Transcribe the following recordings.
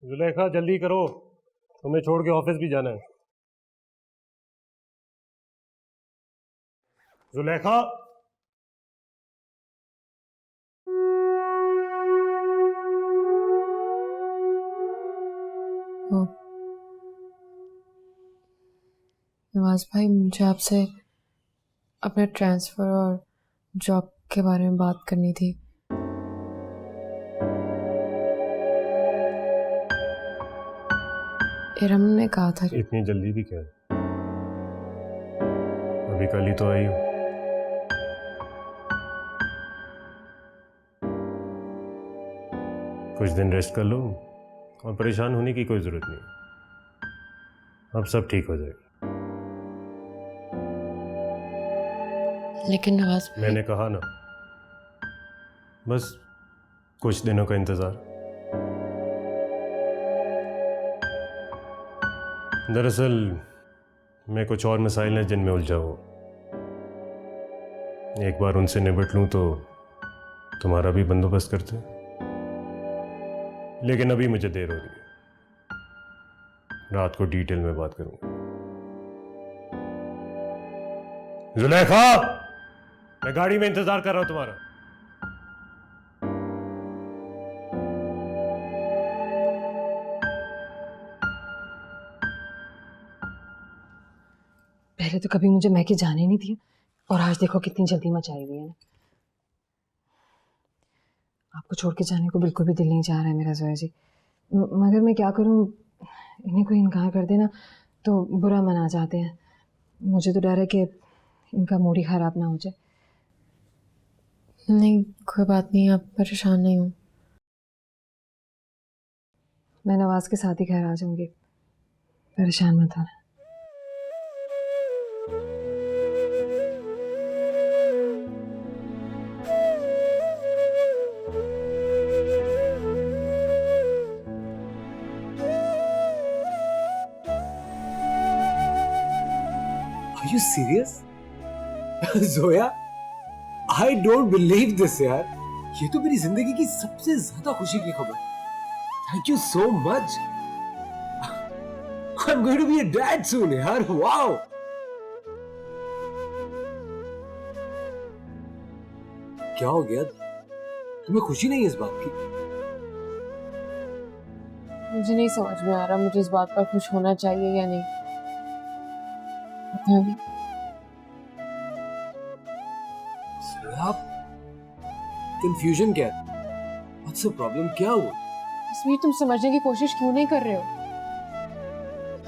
जुलेखा जल्दी करो, तुम्हें छोड़ के ऑफिस भी जाना है। जुलेखा, नवाज भाई, मुझे आपसे अपने ट्रांसफ़र और जॉब के बारे में बात करनी थी। इरम ने कहा था। इतनी जल्दी भी क्या है, अभी कल ही तो आई हूँ। कुछ दिन रेस्ट कर लो और परेशान होने की कोई जरूरत नहीं, अब सब ठीक हो जाएगा। लेकिन नवाज भाई, मैंने कहा ना, बस कुछ दिनों का इंतजार। दरअसल मैं कुछ और मसाइल हैं जिनमें उलझा हूँ, एक बार उनसे निपट लूँ तो तुम्हारा भी बंदोबस्त करते हैं। लेकिन अभी मुझे देर हो रही है, रात को डिटेल में बात करूंगा। जुलेखा, मैं गाड़ी में इंतजार कर रहा हूं तुम्हारा। पहले तो कभी मुझे मैके जाने नहीं दिया और आज देखो कितनी जल्दी मचाई हुई है। आपको छोड़ के जाने को बिल्कुल भी दिल नहीं चाह रहा है मेरा जोया जी, मगर मैं क्या करूं, इन्हें कोई इनकार कर देना तो बुरा मना जाते हैं। मुझे तो डर है कि इनका मूड ही खराब ना हो जाए। नहीं, कोई बात नहीं, आप परेशान नहीं हो। मैं नवाज के साथ ही घर आ जाऊंगी, परेशान मत होना। Are you serious? Zoya, I don't believe this यार। ये तो मेरी जिंदगी की सबसे ज्यादा खुशी की खबर। Thank you so much. I'm going to be a dad soon यार। Wow. क्या हो गया? तुम्हें खुशी नहीं है इस बात की? मुझे नहीं समझ में आ रहा मुझे इस बात पर खुश होना चाहिए या नहीं। पता नहीं। कंफ्यूजन क्या है? What's the problem? क्या हुआ? तस्वीर, तुम समझने की कोशिश क्यों नहीं कर रहे हो?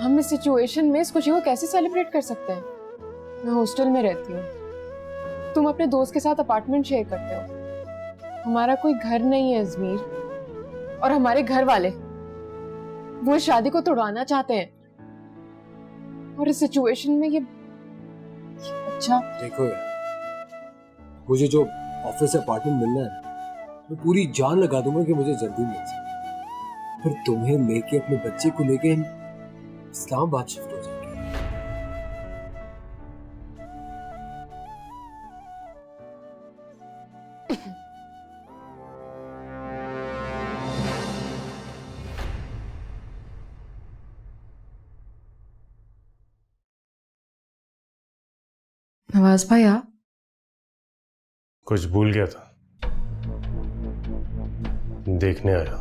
हम इस सिचुएशन में इस खुशी को कैसे सेलिब्रेट कर सकते हैं? मैं हॉस्टल में रहती हूँ, तुम अपने दोस्त के साथ अपार्टमेंट शेयर करते हो। हमारा कोई घर नहीं है अजमीर, और हमारे घर वाले वो इस शादी को तोड़वाना चाहते हैं। और इस सिचुएशन में ये अच्छा। देखो यार, मुझे जो ऑफिस अपार्टमेंट मिलना है मैं पूरी जान लगा दूंगा कि मुझे जल्दी मिल जाए, फिर तुम्हें लेके अपने बच्चे को लेके हम इस्लामाबाद शिफ्ट हो जाएंगे। नवाज भाई, आप कुछ भूल गया था, देखने आया।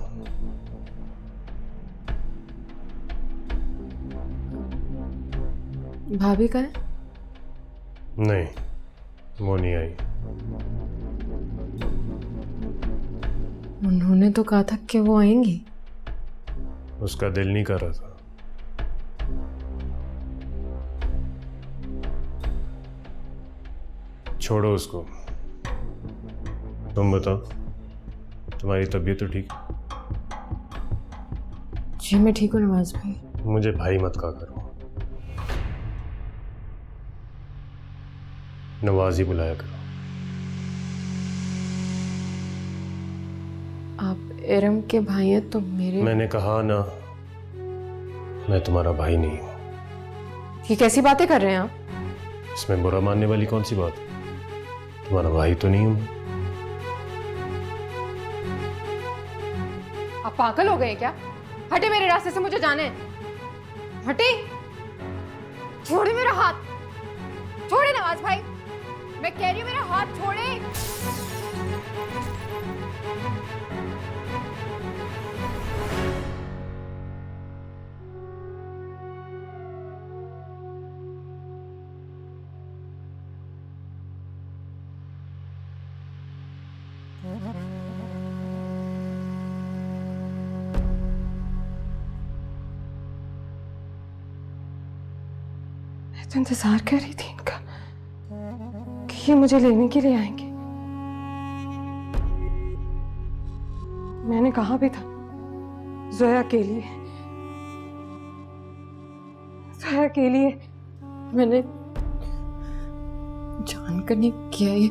भाभी का है? नहीं, वो नहीं आई। उन्होंने तो कहा था कि वो आएंगी। उसका दिल नहीं कर रहा था। छोड़ो उसको, तुम बताओ, तुम्हारी तबीयत तो ठीक? जी मैं ठीक हूँ नवाज भाई। मुझे भाई मत कहा करो, नवाज ही बुलाया करो। आप इरम के भाई हैं तो मेरे। मैंने कहा ना, मैं तुम्हारा भाई नहीं हूं। ये कैसी बातें कर रहे हैं आप? इसमें बुरा मानने वाली कौन सी बात है? तुम्हारा भाई तो नहीं हूं मैं। आप पागल हो गए क्या? हटे मेरे रास्ते से, मुझे जाना है। हटे, छोड़े मेरा हाथ, छोड़े नवाज भाई, मैं कह रही हूँ मेरा हाथ छोड़े। मैं तो इंतजार कर रही थी इनका कि ये मुझे लेने के लिए आएंगे। मैंने कहा भी था जोया के लिए, जोया के लिए। मैंने जानकर नहीं किया ये।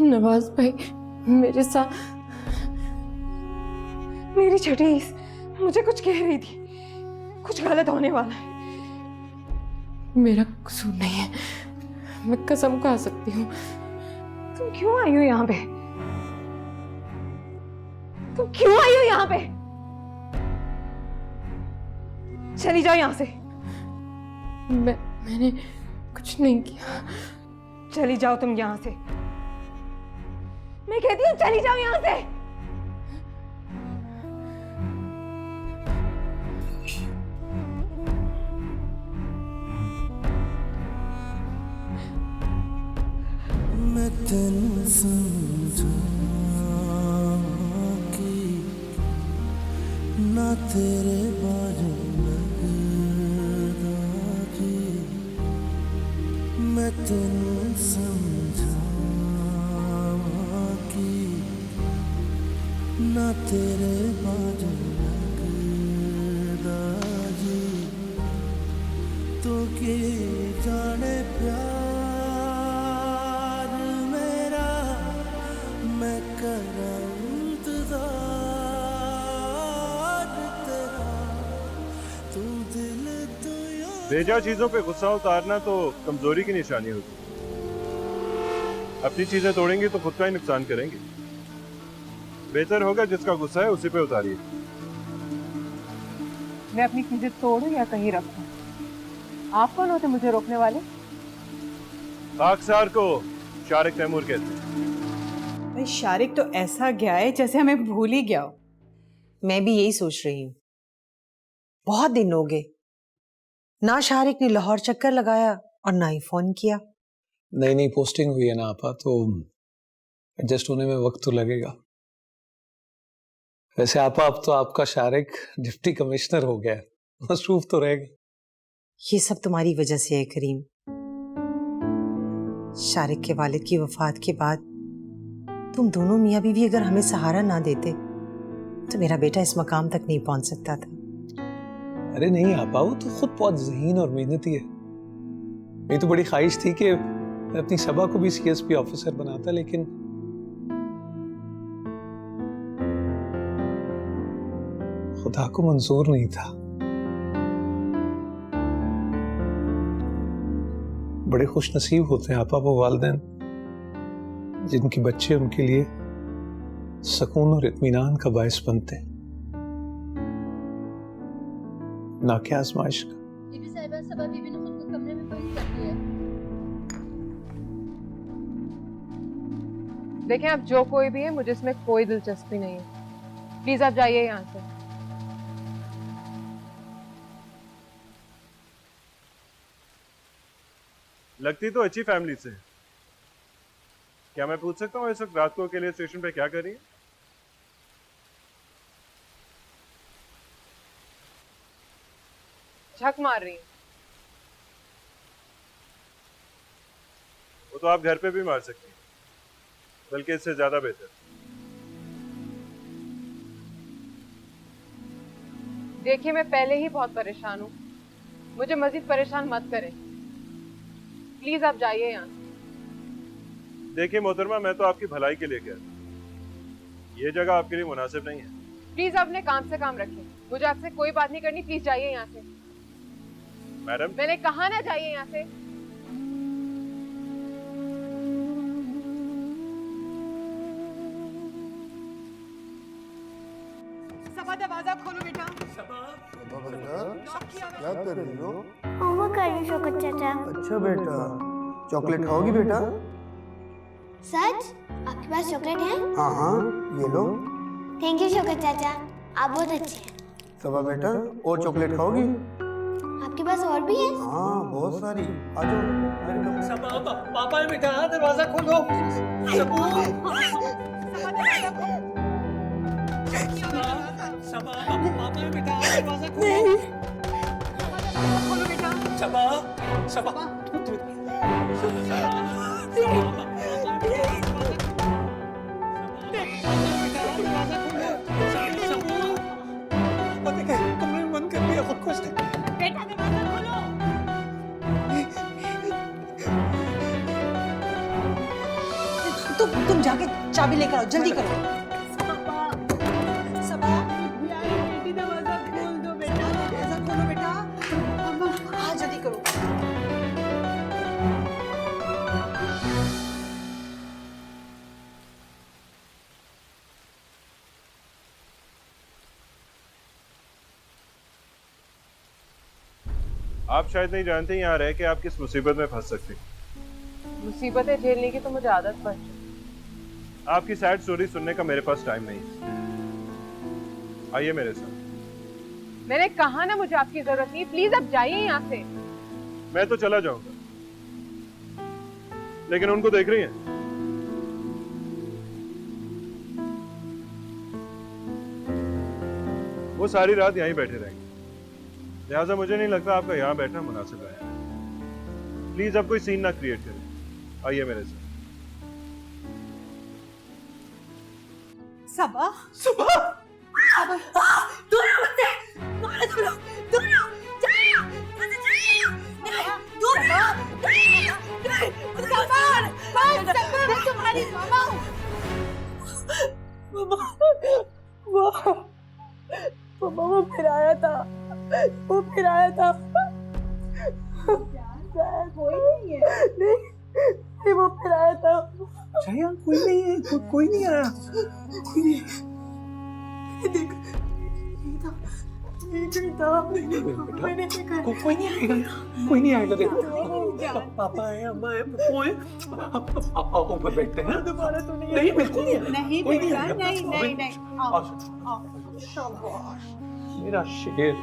नवाज भाई मेरे साथ, मेरी छठी मुझे कुछ कह रही थी, कुछ गलत होने वाला है। मेरा कसूर नहीं है, मैं कसम खा सकती हूँ। तुम क्यों आई हो यहाँ पे? तुम क्यों आई हो यहाँ पे? चली जाओ यहाँ से। मैंने कुछ नहीं किया। चली जाओ तुम यहाँ से, मैं कहती हूँ चली जाओ यहाँ से। मैं तेन समझा कि ना तेरे बाजू लगदा जी, मैं तेन समझा कि ना तेरे बाजू लगदा जी, तो के जाने प्यार बेजा चीजों पे गुस्सा उतारना तो कमजोरी की निशानी होती है। अपनी चीजें तोड़ेंगे तो खुद का ही नुकसान करेंगे। बेहतर होगा जिसका गुस्सा है उसी पे उतारिए। मैं अपनी चीजें तोड़ूं या कहीं रखूं? आप कौन होते मुझे रोकने वाले? खाकसार को शारिक तैमूर कहते हैं। भाई शारिक तो ऐसा गया है जैसे हमें भूल ही गया हो। मैं भी यही सोच रही हूँ, बहुत दिन हो गए, ना शारिक ने लाहौर चक्कर लगाया और ना ही फोन किया। नई नई पोस्टिंग हुई है ना आपा, तो एडजस्ट होने में वक्त तो लगेगा। वैसे आपा अब तो आपका शारिक डिप्टी कमिश्नर हो गया है, मसरूफ तो रहेगा। ये सब तुम्हारी वजह से है करीम। शारिक के वालिद की वफात के बाद तुम दोनों मियाँ बीवी अगर हमें सहारा ना देते तो मेरा बेटा इस मकाम तक नहीं पहुंच सकता था। अरे नहीं आपा, वो तो खुद बहुत ज़हीन और मेहनती है। मेरी तो बड़ी ख्वाहिश थी कि मैं अपनी सबा को भी सीएसपी ऑफिसर बनाता, लेकिन खुदा को मंजूर नहीं था। बड़े खुश नसीब होते हैं आपा वो वालिदैन जिनके बच्चे उनके लिए सुकून और इत्मीनान का बायस बनते हैं, ना क्या आजमाइश का। बीबी साहिबा, सबा बीबी ने खुद को कमरे में बंद कर दिया है। देखें आप जो कोई भी है, मुझे इसमें कोई दिलचस्पी नहीं है। प्लीज आप जाइए यहाँ से। लगती तो अच्छी फैमिली से। क्या मैं पूछ सकता हूँ इस वक्त रात को अकेले स्टेशन पे क्या कर रही है? झक मार रही है। वो तो आप घर पे भी मार सकती हैं, बल्कि इससे ज्यादा बेहतर। देखिए मैं पहले ही बहुत परेशान हूँ, मुझे मजीद परेशान मत करें। प्लीज आप जाइए यहाँ से। देखिए मोहतरमा, मैं तो आपकी भलाई के लिए कह रहा हूँ, ये जगह आपके लिए मुनासिब नहीं है। प्लीज अपने काम से काम रखिए, मुझे आपसे कोई बात नहीं करनी। प्लीज जाइए यहाँ से। मैडम, मैंने कहा ना जाइए यहाँ से। दरवाजा खोलो बेटा। क्या कर रही हो? होमवर्क कर रही हूँ शौकत चाचा। अच्छा बेटा, चॉकलेट खाओगी बेटा? सच? आपके पास चॉकलेट है? हाँ हाँ, ये लो। थैंक यू शौकत चाचा, आप बहुत अच्छे हैं। सबा बेटा, और चॉकलेट खाओगी? आपके पास और भी है? हाँ, बहुत सारी। आ जाओ। सबा पापा है बेटा, दरवाजा खोलो। सबा पापा है बेटा, दरवाजा खोलो। खोलो बेटा। सबा सबा कमरे में बंद कर दिया खुद को उसने। बेटा दरवाजा खोलो। तुम जाके चाबी लेकर आओ, जल्दी करो। सबा बेटी दरवाजा खोल दो बेटा। दरवाजा खोलो बेटा। हाँ जल्दी करो। आप शायद नहीं जानते यहाँ रह के आप किस मुसीबत में फंस सकते हैं। मुसीबतें झेलने की तो मुझे आदत पड़ चुकी। आपकी सैड स्टोरी सुनने का मेरे पास टाइम नहीं है। आइए मेरे साथ। मैंने कहा ना मुझे आपकी जरूरत नहीं, प्लीज अब जाइए यहाँ से। मैं तो चला जाऊंगा, लेकिन उनको देख रही हैं? वो सारी रात यहीं बैठे रहेंगे, लिहाजा मुझे नहीं लगता आपका यहाँ बैठना मुनासिब है। प्लीज अब कोई सीन ना क्रिएट करें। आइए मेरे साथ। सबा सबा दूर रहो मुझसे, दूर रहो जाओ, मुझसे जाओ, दूर रहो, तुम्हारी मामा वो फिर आया था, कोई नहीं है, नहीं वो फिर आया था। जया कोई नहीं है, कोई नहीं आया, कोई नहीं। कोई नहीं आएगा, कोई नहीं आएगा। देखो पापा है, अम्मा है, वो है, पापा ऊपर बैठते हैं। दोबारा तो नहीं, नहीं बिल्कुल नहीं आएगा, नहीं कोई बेटा, आएगा। नहीं आओ आओ। मेरा शेर।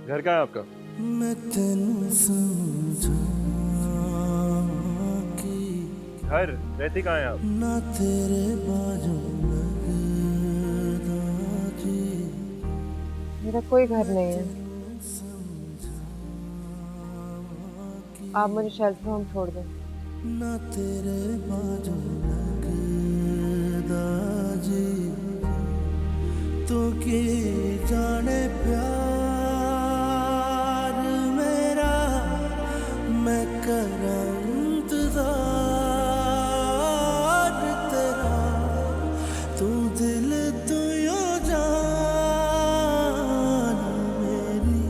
घर कहाँ है आपका? मैं तेनू समझा कि घर रहती कहाँ है आप? ना तेरे बाजू लगदा जी। मेरा कोई घर नहीं है, आप मुझे शेल्टर होम छोड़ दें। ना तेरे बाजू लगदा जी, तो के जाने प्यार मेरा, मैं करा इंतजार तेरा, तू दिल तू यो जान मेरी,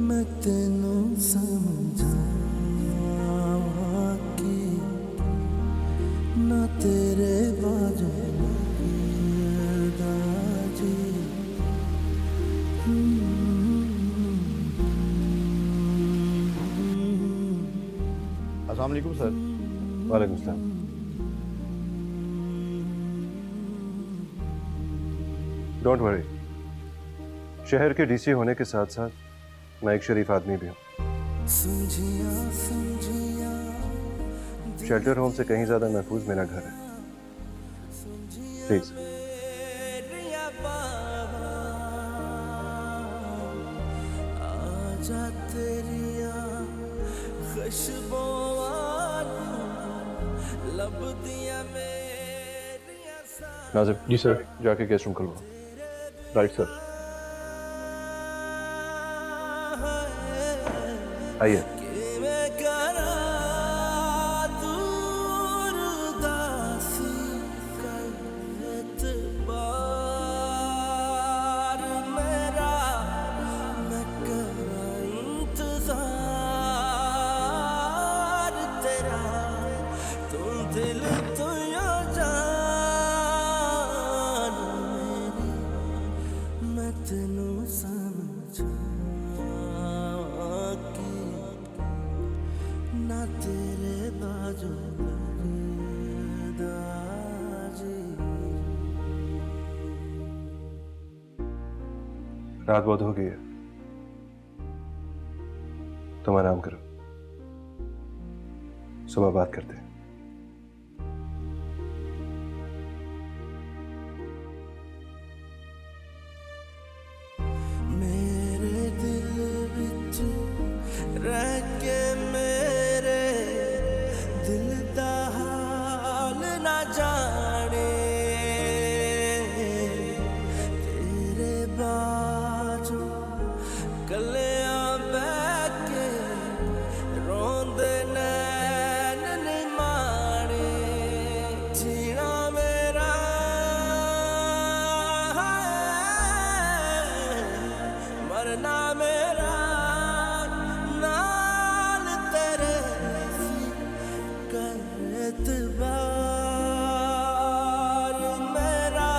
मैं तेनू समझा कि ना तेरे बाजू लगदा जी। अस्सलाम वालेकुम सर। वालेकुम सलाम। डोंट वरी, शहर के डीसी होने के साथ साथ मैं एक शरीफ आदमी भी हूँ। शेल्टर होम से कहीं ज्यादा महफूज मेरा घर है। प्लीज नाजिम। जी सर। जाके गेस्ट रूम खुलवाओ। Right sir. आइए। दिल तो यो जान मेरी मैं तेनू समझा कि ना तेरे बाजू लगदा जी। रात बहुत हो गई है, तुम आराम करो, सुबह बात करते हैं। मेरे दिल विच रह के मेरे दिल दा हाल ना जाने तेरे बाजू कलिया बह के रोंदे नैन नहीं मारे जीना मेरा मरना मेरा नाल तेरे कर एतबार मेरा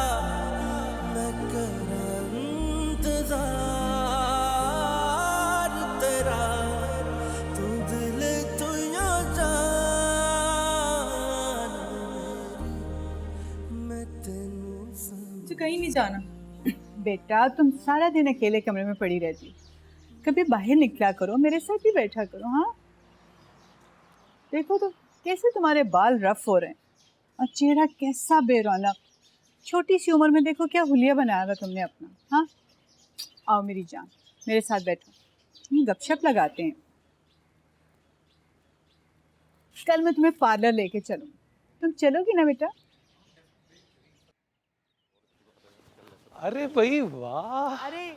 मैं करा इंतजार तेरा तू दिल तू यो जान मेरी मैं तेनू मुझे कहीं नहीं जाना। बेटा तुम सारा दिन अकेले कमरे में पड़ी रहती, कभी बाहर निकला करो, मेरे साथ भी बैठा करो। हाँ देखो तो कैसे तुम्हारे बाल रफ हो रहे हैं और चेहरा कैसा बेरौनक। छोटी सी उम्र में देखो क्या हुलिया बनाया हुआ तुमने अपना। हाँ आओ मेरी जान, मेरे साथ बैठो, हम गपशप लगाते हैं। कल मैं तुम्हें पार्लर लेके चलूँ, तुम चलोगी ना बेटा? अरे भाई वाह, अरे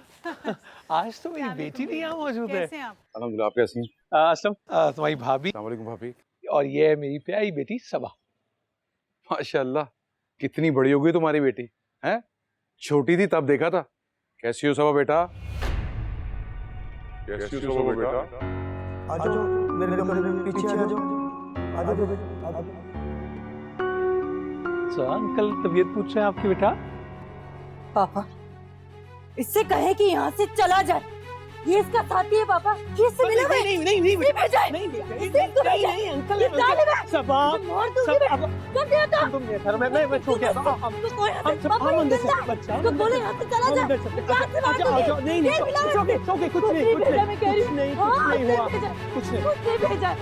आज तो मेरी बेटी भी यहाँ मौजूद है। कैसे हैं आप? अल्हम्दुलिल्लाह, आप कैसी हैं? असलम, तुम्हारी भाभी अस्सलाम वालेकुम भाभी। और ये है मेरी प्यारी बेटी सबा। माशाल्लाह, कितनी बड़ी हो गई तुम्हारी बेटी हैं? छोटी थी तब देखा था। कैसी हो सबा बेटा? कैसी हो सबा बेटा? आ जाओ मेरे कमरे में पीछे आ जाओ। तो अंकल तबीयत पूछ रहे हैं आपकी बेटा? पापा इससे कहे कि यहाँ से चला जाए, ये इसका साथी है पापा, ये इससे मिला हुआ है। नहीं इसे भेजाए, इसे इसको भेजाए। नहीं अंकल, ये डाले मैं सबा मार दूंगी मैं। कर दिया था तुम ये घर में मैं छोड़ के आता हूं। तो कोई हम सब हम अंदर से बच्चा तो बोले यहाँ से चला जाए। अंदर से यहाँ से मार आ जाओ, नहीं ये मिला है। ओके कुछ नहीं भेजा मैं कह रही हूँ। नहीं हाँ, हुआ भेजा। कुछ नहीं। उसने भेजा।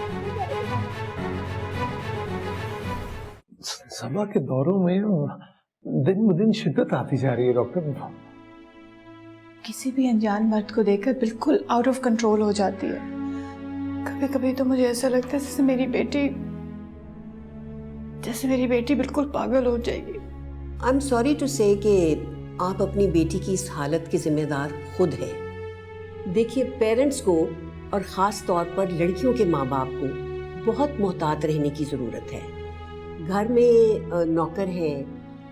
सबा के दौरों में दिन ब दिन शिद्दत आती जा रही है डॉक्टर। किसी भी अनजान मर्द को देखकर बिल्कुल आउट ऑफ कंट्रोल हो जाती है। कभी कभी तो मुझे ऐसा लगता है जैसे मेरी बेटी बिल्कुल पागल हो जाएगी। आई एम सॉरी टू से कि आप अपनी बेटी की इस हालत के जिम्मेदार खुद हैं। देखिए, पेरेंट्स को और ख़ास तौर पर लड़कियों के माँ बाप को बहुत मोहतात रहने की ज़रूरत है। घर में नौकर हैं,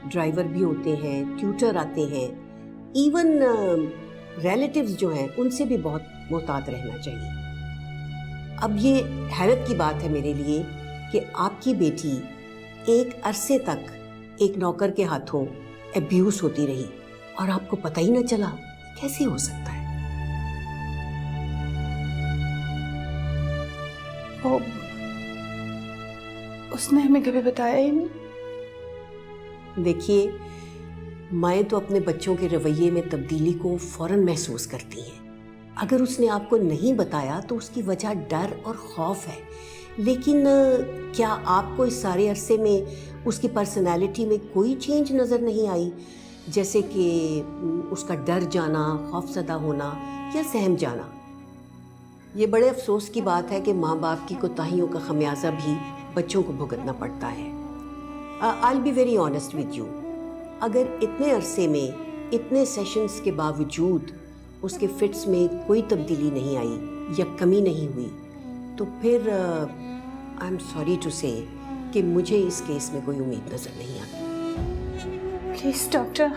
ड्राइवर भी होते हैं, ट्यूटर आते हैं, इवन रिलेटिव्स जो हैं उनसे भी बहुत मोहतात रहना चाहिए। अब ये हैरत की बात है मेरे लिए कि आपकी बेटी एक अरसे तक एक नौकर के हाथों अब्यूज होती रही और आपको पता ही ना चला। कैसे हो सकता है? उसने हमें कभी बताया ही नहीं। देखिए, माएँ तो अपने बच्चों के रवैये में तब्दीली को फौरन महसूस करती हैं। अगर उसने आपको नहीं बताया तो उसकी वजह डर और खौफ है, लेकिन क्या आपको इस सारे अरसे में उसकी पर्सनालिटी में कोई चेंज नज़र नहीं आई? जैसे कि उसका डर जाना, खौफजदा होना या सहम जाना। ये बड़े अफसोस की बात है कि माँ बाप की कोताहियों का खमियाजा भी बच्चों को भुगतना पड़ता है। I will be very honest with you, अगर इतने अरसे में इतने सेशंस के बावजूद उसके फिट्स में कोई तब्दीली नहीं आई या कमी नहीं हुई, तो फिर आई एम सॉरी टू से कि मुझे इस केस में कोई उम्मीद नज़र नहीं आती। प्लीज डॉक्टर,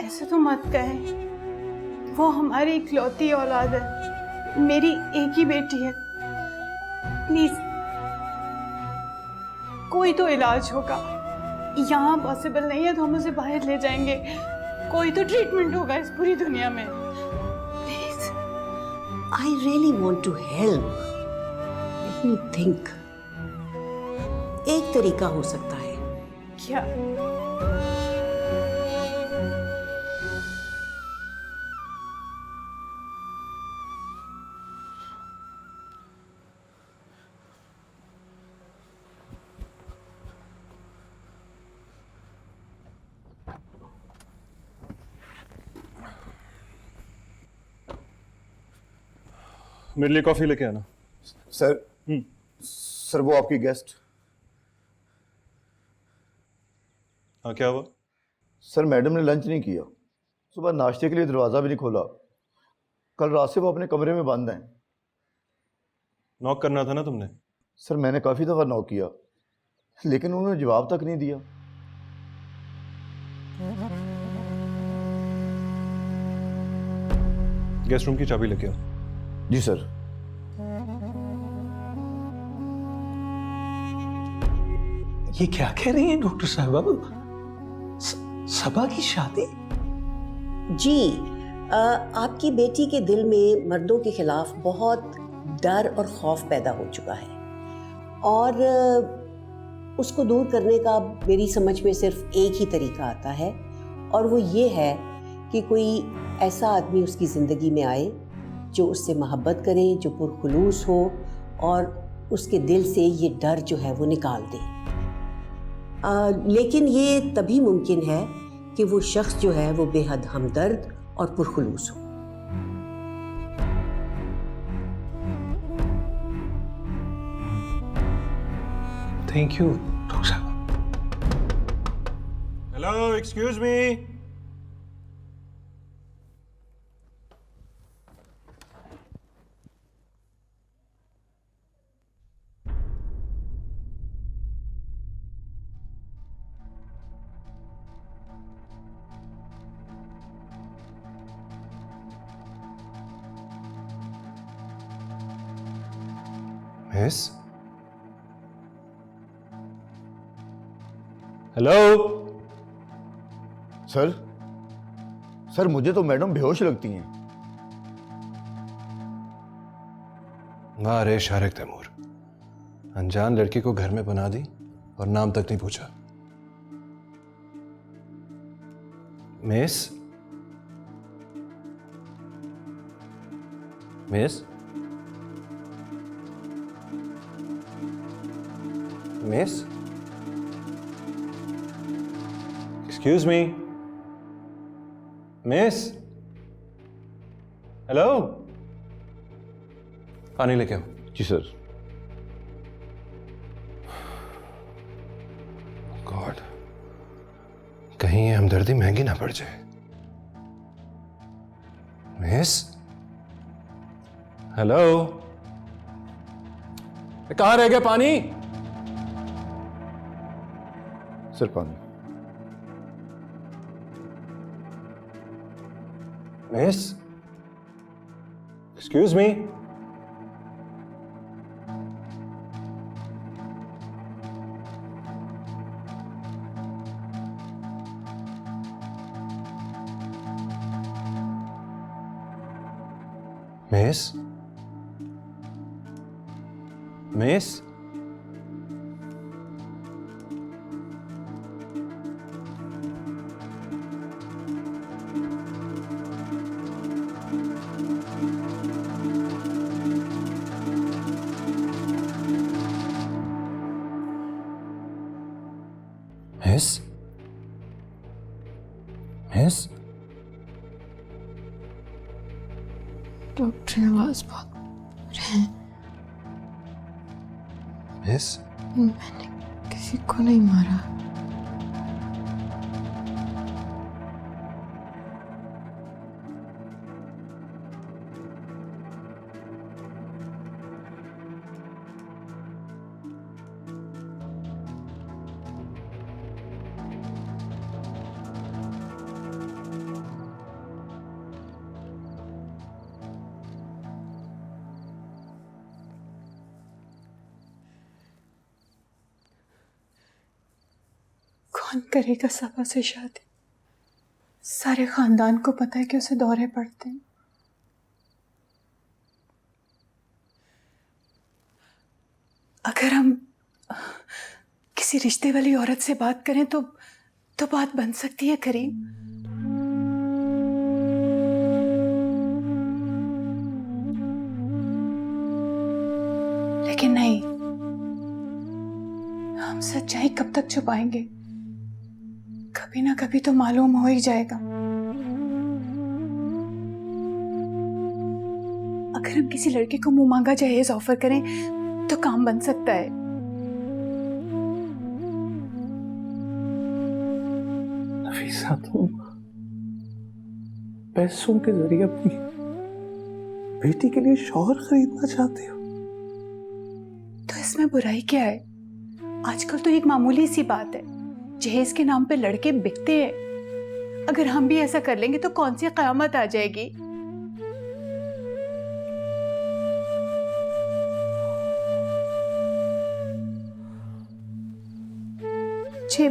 ऐसे तो मत कहें। वो हमारी इकलौती औलाद है, मेरी एक ही बेटी है। प्लीज कोई तो इलाज होगा। यहाँ पॉसिबल नहीं है तो हम उसे बाहर ले जाएंगे। कोई तो ट्रीटमेंट होगा इस पूरी दुनिया में। Please, I really want to help. Let me think. एक तरीका हो सकता है। क्या? मेरे लिए कॉफी लेके आना। सर सर वो आपकी गेस्ट। हाँ, क्या हुआ? सर मैडम ने लंच नहीं किया, सुबह नाश्ते के लिए दरवाज़ा भी नहीं खोला, कल रात से वो अपने कमरे में बंद हैं। नॉक करना था ना तुमने। सर मैंने काफ़ी दफ़ा नॉक किया लेकिन उन्होंने जवाब तक नहीं दिया। गेस्ट रूम की चाबी लेके आओ। जी सर। ये क्या कह रही हैं डॉक्टर साहबा? सबा की शादी? जी, आपकी बेटी के दिल में मर्दों के खिलाफ बहुत डर और खौफ पैदा हो चुका है और उसको दूर करने का मेरी समझ में सिर्फ एक ही तरीका आता है और वो ये है कि कोई ऐसा आदमी उसकी ज़िंदगी में आए जो उससे मोहब्बत करे, जो पुरखुलूस हो और उसके दिल से ये डर जो है वो निकाल दे। लेकिन ये तभी मुमकिन है कि वो शख्स जो है वो बेहद हमदर्द और पुरखुलूस हो। थैंक यू डॉक्टर साहब। Hello, excuse me. Miss, hello. Sir sir मुझे तो मैडम बेहोश लगती हैं। वाह रे शारिक तैमूर, अनजान लड़की को घर में बना दी और नाम तक नहीं पूछा। Miss, miss, miss, excuse me, miss, hello. पानी लेके आओ। जी सर। गॉड, कहीं ये हमदर्दी महंगी ना पड़ जाए। मिस, हेलो, कहाँ रह गया पानी? सर पानी। Miss, excuse me, miss, miss, miss, miss. Doctor आवाज बहुत है। मिस, मैंने किसी को नहीं मारा। कौन करेगा सबा से शादी? सारे खानदान को पता है कि उसे दौरे पड़ते हैं। अगर हम किसी रिश्ते वाली औरत से बात करें तो बात बन सकती है करीम। लेकिन नहीं, हम सच्चाई कब तक छुपाएंगे? कभी ना कभी तो मालूम हो ही जाएगा। अगर हम किसी लड़के को मुंह मांगा जहेज ऑफर करें तो काम बन सकता है। नफीसा, तुम पैसों के जरिए अपनी बेटी के लिए शौहर खरीदना चाहते हो? तो इसमें बुराई क्या है? आजकल तो एक मामूली सी बात है, जहेज के नाम पे लड़के बिकते हैं। अगर हम भी ऐसा कर लेंगे तो कौन सी कयामत आ जाएगी? मुझे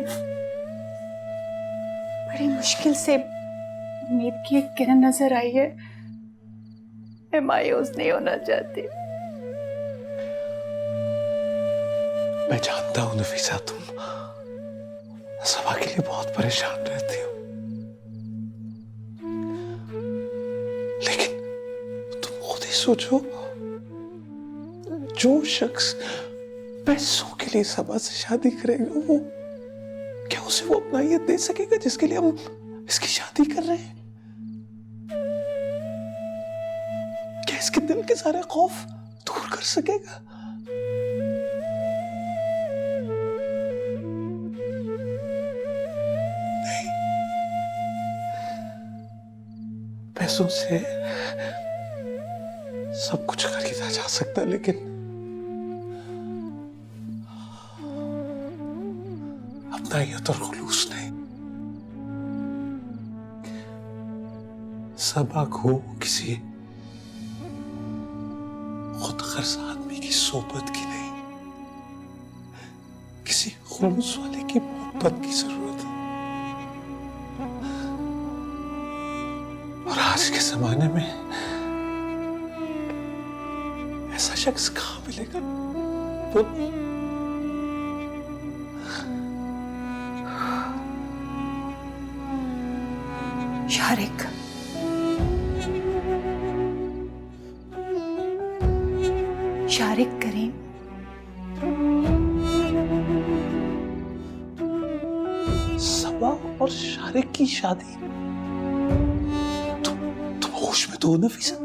बड़ी मुश्किल से उम्मीद की एक किरण नजर आई है। मैं मायूस नहीं होना चाहती। मैं जानता हूं नफीसा, तुम सबा के लिए बहुत परेशान रहती हो, लेकिन तुम खुद ही सोचो, जो शख्स पैसों के लिए सबा से शादी करेगा, वो क्या उसे वो अपनाइयत दे सकेगा जिसके लिए हम इसकी शादी कर रहे हैं? क्या इसके दिल के सारे खौफ दूर कर सकेगा? नहीं, पैसों से सब कुछ खरीदा जा सकता है, लेकिन अपनाइयत और खुलूस नहीं। सबा को किसी खुदगर्ज आदमी की सोबत की नहीं, किसी खुलूस वाले की मोहब्बत की जरूरत है। और आज के जमाने में ऐसा शख्स कहां मिलेगा? वो शारिक, शारिक करीम, सबा और शारिक की शादी? तुम होश में तो हो नफीसा?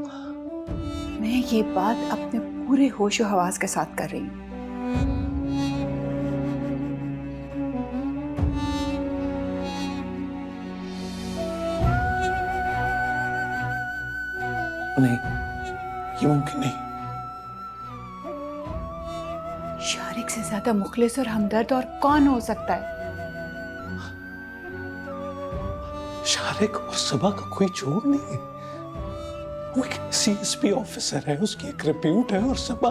मैं ये बात अपने पूरे होशो हवास के साथ कर रही हूँ। नहीं, ये मुमकिन नहीं। शारिक से ज्यादा मुखलिस और हमदर्द और कौन हो सकता है? शारिक और सबा का कोई जोड़ नहीं है। वो एक सीएसपी ऑफिसर है, उसकी एक रिप्यूट है, और सबा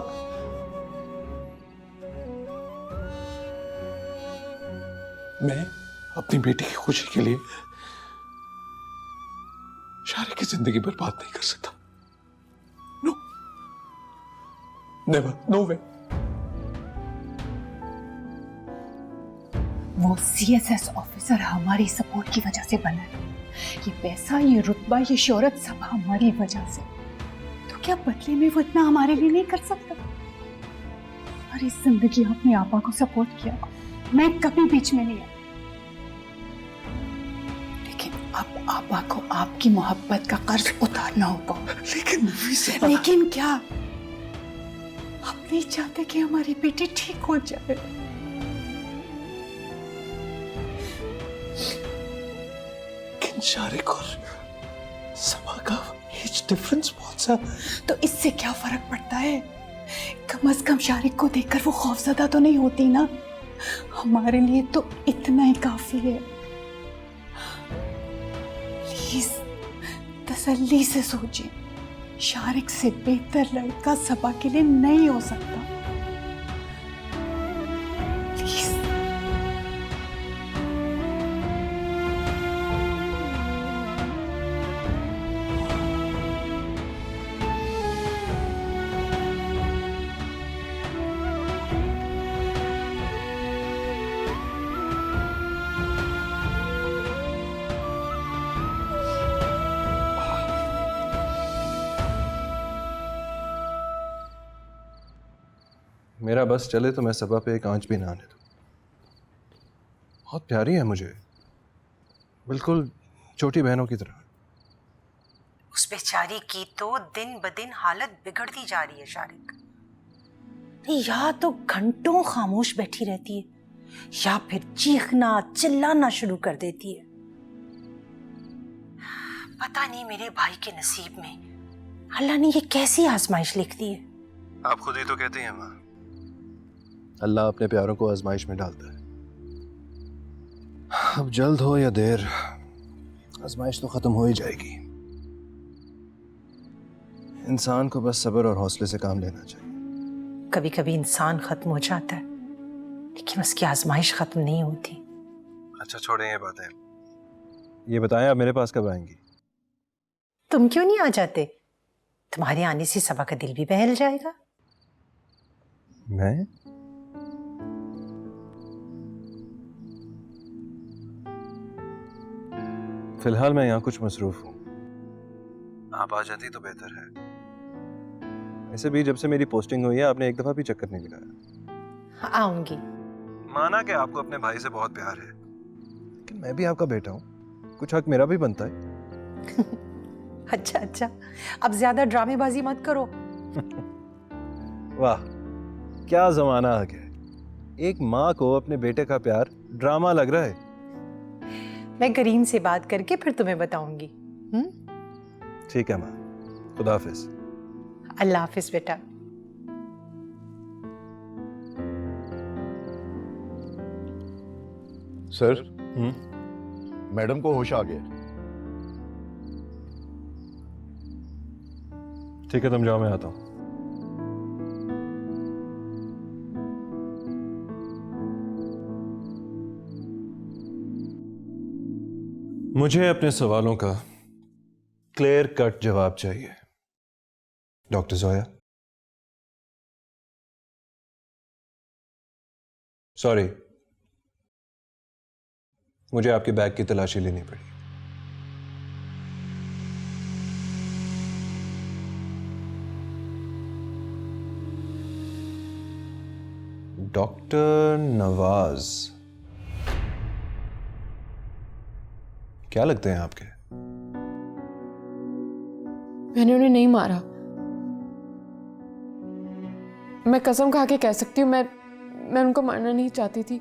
मैं अपनी बेटी की खुशी के लिए शारिक की जिंदगी बर्बाद नहीं कर सकता। नो, नेवर, नो वे। वो सीएसएस ऑफिसर हमारी सपोर्ट की वजह से बना है। ये पैसा, ये रुतबा, ये शोहरत सब हमारी वजह से। तो क्या बदले में वो इतना हमारे लिए नहीं कर सकता? सारी जिंदगी अपने आपा को सपोर्ट किया, मैं कभी बीच में नहीं आई। लेकिन अब आपा को आपकी मोहब्बत का कर्ज उतारना होगा। लेकिन क्या? आप नहीं चाहते कि हमारी बेटी ठीक हो जाए? शारिक और सबा का एज डिफरेंस बहुत सा। तो इससे क्या फर्क पड़ता है? कम से कम शारिक को देखकर वो खौफजदा तो नहीं होती ना। हमारे लिए तो इतना ही काफी है। प्लीज तसल्ली से सोचिए, शारिक से बेहतर लड़का सबा के लिए नहीं हो सकता। प्लीज। मेरा बस चले तो मैं सबा पे एक आंच भी ना आने दूं। बहुत प्यारी है मुझे, बिल्कुल छोटी बहनों की तरह। उस बेचारी की तो दिन ब दिन हालत बिगड़ती जा रही है शारिक। या तो घंटों खामोश बैठी रहती है या फिर चीखना चिल्लाना शुरू कर देती है। पता नहीं मेरे भाई के नसीब में अल्लाह ने ये कैसी आजमाइश लिख दी है। आप खुद ही तो कहती हैं माँ, अल्लाह अपने प्यारों को आजमाइश में डालता है। अब जल्द हो या देर आजमाइश तो खत्म हो ही जाएगी। इंसान को बस सब्र और हौसले से काम लेना चाहिए। कभी कभी इंसान खत्म हो जाता है लेकिन उसकी आजमाइश खत्म नहीं होती। अच्छा छोड़ें ये बातें, ये बताएं आप मेरे पास कब आएंगी? तुम क्यों नहीं आ जाते? तुम्हारे आने से सबा का दिल भी बहल जाएगा। मैं? फिलहाल मैं यहाँ कुछ मसरूफ हूँ, आप आ जाती तो बेहतर है। ऐसे भी जब से मेरी पोस्टिंग हुई है आपने एक दफा भी चक्कर नहीं लगाया। आऊंगी। माना कि आपको अपने भाई से बहुत प्यार है, लेकिन मैं भी आपका बेटा हूँ, कुछ हक मेरा भी बनता है। अच्छा अच्छा, अब ज्यादा ड्रामेबाजी मत करो। वाह क्या जमाना आ गया, एक माँ को अपने बेटे का प्यार ड्रामा लग रहा है। मैं करीम से बात करके फिर तुम्हें बताऊंगी। ठीक है माँ, खुदा हाफिज। अल्लाह हाफिज बेटा। सर मैडम को होश आ गया। ठीक है तुम जाओ, मैं आता हूँ। मुझे अपने सवालों का क्लियर कट जवाब चाहिए। डॉक्टर जोया, सॉरी, मुझे आपके बैग की तलाशी लेनी पड़ी। डॉक्टर नवाज, क्या लगते हैं आपके? मैंने उन्हें नहीं मारा। मैं कसम खा के कह सकती हूँ, मैं उनको मारना नहीं चाहती थी।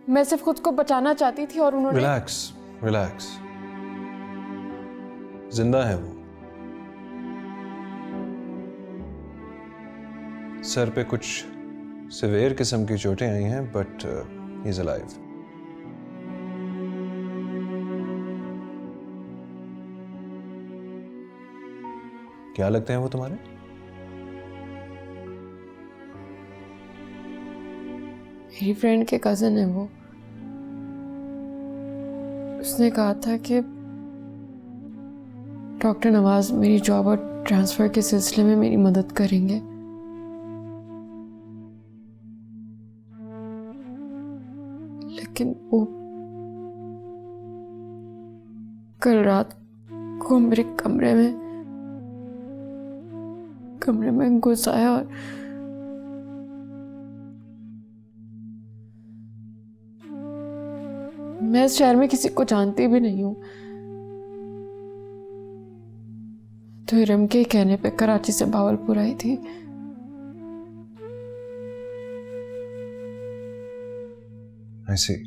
मैं सिर्फ खुद को बचाना चाहती थी और उन्होंने। रिलैक्स रिलैक्स, जिंदा है वो। सर पे कुछ सिवियर किस्म की चोटें आई हैं, बट ही इज अलाइव। क्या लगते हैं वो तुम्हारे? मेरी फ्रेंड के कजन है वो। उसने कहा था कि डॉक्टर नवाज मेरी जॉब और ट्रांसफर के सिलसिले में मेरी मदद करेंगे। लेकिन वो कल रात को मेरे कमरे में घुस आया और मैं इस शहर में किसी को जानती भी नहीं हूं। तो इरम के कहने पे कराची से भावलपुर आई थी। I see.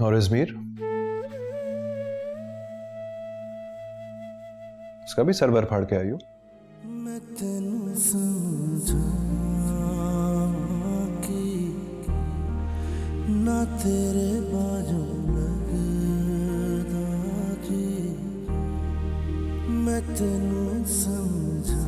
और इजमीर, उसका भी सरबर फाड़ के आई हो। मैं तेनू समझा कि ना तेरे बाजू लगदा जी, मैं तेनू समझा